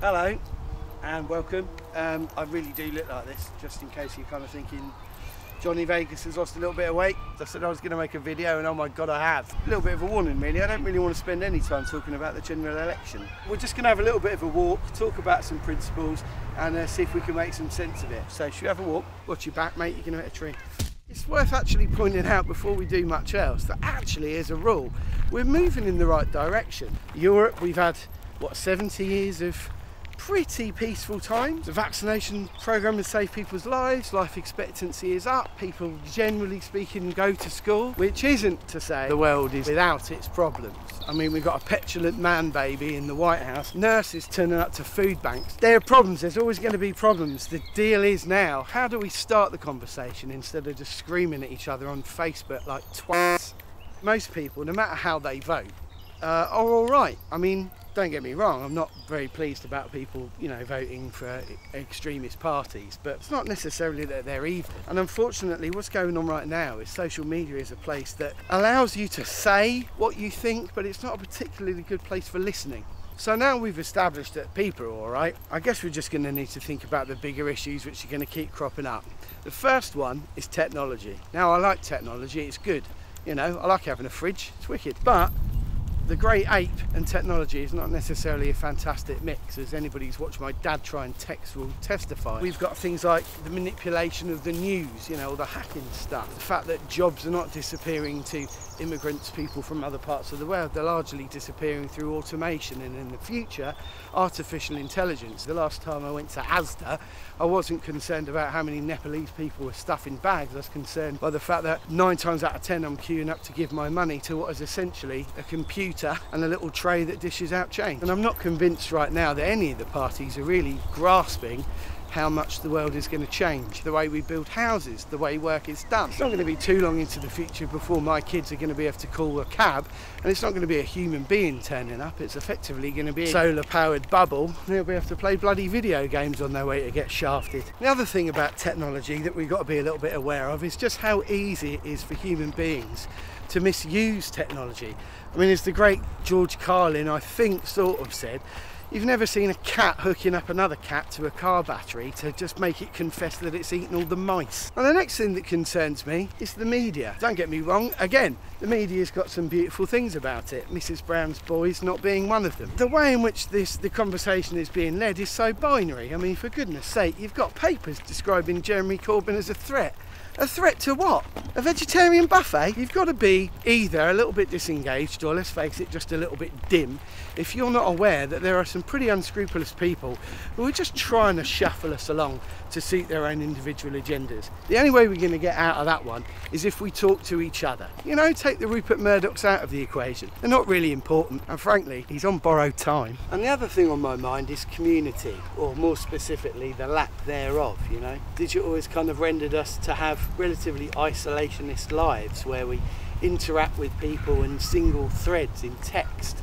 Hello and welcome. I really do look like this, just in case you're kind of thinking Johnny Vegas has lost a little bit of weight. I said I was going to make a video and oh my god I have. A little bit of a warning really, I don't really want to spend any time talking about the general election. We're just going to have a little bit of a walk, talk about some principles and see if we can make some sense of it. So should we have a walk? Watch your back mate, you're going to hit a tree. It's worth actually pointing out before we do much else that actually as a rule we're moving in the right direction. Europe, we've had what, 70 years of pretty peaceful times. The vaccination programme has saved people's lives, life expectancy is up, people generally speaking go to school, which isn't to say the world is without its problems. I mean, we've got a petulant man baby in the White House, nurses turning up to food banks. There are problems, there's always going to be problems. The deal is now, how do we start the conversation instead of just screaming at each other on Facebook like twats? Most people, no matter how they vote, are all right. I mean, don't get me wrong, I'm not very pleased about people, you know, voting for extremist parties, but it's not necessarily that they're evil. And unfortunately, what's going on right now is social media is a place that allows you to say what you think, but it's not a particularly good place for listening. So now we've established that people are all right, I guess we're just going to need to think about the bigger issues which are going to keep cropping up. The first one is technology. Now, I like technology, it's good. You know, I like having a fridge, it's wicked. But the great ape and technology is not necessarily a fantastic mix, as anybody who's watched my dad try and text will testify. We've got things like the manipulation of the news, you know, all the hacking stuff. The fact that jobs are not disappearing to immigrants, people from other parts of the world, they're largely disappearing through automation and in the future, artificial intelligence. The last time I went to Asda, I wasn't concerned about how many Nepalese people were stuffing bags. I was concerned by the fact that 9 times out of 10 I'm queuing up to give my money to what is essentially a computer and a little tray that dishes out change. And I'm not convinced right now that any of the parties are really grasping how much the world is going to change, the way we build houses, the way work is done. It's not going to be too long into the future before my kids are going to be able to call a cab, and it's not going to be a human being turning up, it's effectively going to be a solar powered bubble, and they'll be able to play bloody video games on their way to get shafted. The other thing about technology that we've got to be a little bit aware of is just how easy it is for human beings to misuse technology. I mean, as the great George Carlin, I think, sort of said, you've never seen a cat hooking up another cat to a car battery to just make it confess that it's eaten all the mice. And the next thing that concerns me is the media. Don't get me wrong, again, the media's got some beautiful things about it, Mrs Brown's Boys not being one of them. The way in which the conversation is being led is so binary. I mean, for goodness sake, you've got papers describing Jeremy Corbyn as a threat. A threat to what? A vegetarian buffet? You've got to be either a little bit disengaged or, let's face it, just a little bit dim if you're not aware that there are some pretty unscrupulous people who are just trying to shuffle us along to suit their own individual agendas. The only way we're going to get out of that one is if we talk to each other. You know, take the Rupert Murdochs out of the equation. They're not really important, and frankly, he's on borrowed time. And the other thing on my mind is community, or more specifically, the lack thereof, you know. Digital has kind of rendered us to have relatively isolationist lives where we interact with people in single threads in text.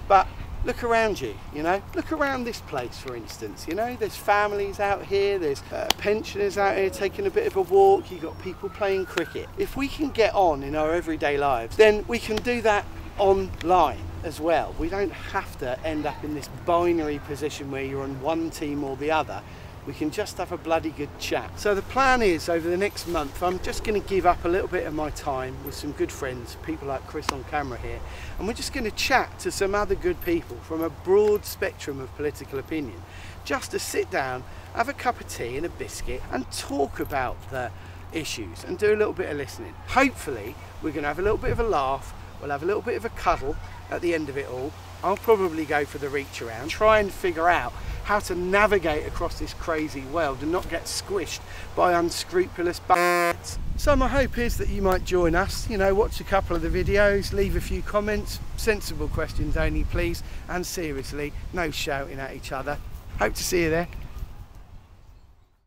But look around you, you know, look around this place for instance, you know, there's families out here, there's pensioners out here taking a bit of a walk, you've got people playing cricket. If we can get on in our everyday lives, then we can do that online as well. We don't have to end up in this binary position where you're on one team or the other. We can just have a bloody good chat. So the plan is, over the next month, I'm just going to give up a little bit of my time with some good friends, people like Chris on camera here, and we're just going to chat to some other good people from a broad spectrum of political opinion, just to sit down, have a cup of tea and a biscuit and talk about the issues and do a little bit of listening. Hopefully we're going to have a little bit of a laugh, we'll have a little bit of a cuddle at the end of it all. I'll probably go for the reach around, try and figure out how to navigate across this crazy world and not get squished by unscrupulous b****s. So my hope is that you might join us, you know, watch a couple of the videos, leave a few comments, sensible questions only please, and seriously, no shouting at each other. Hope to see you there.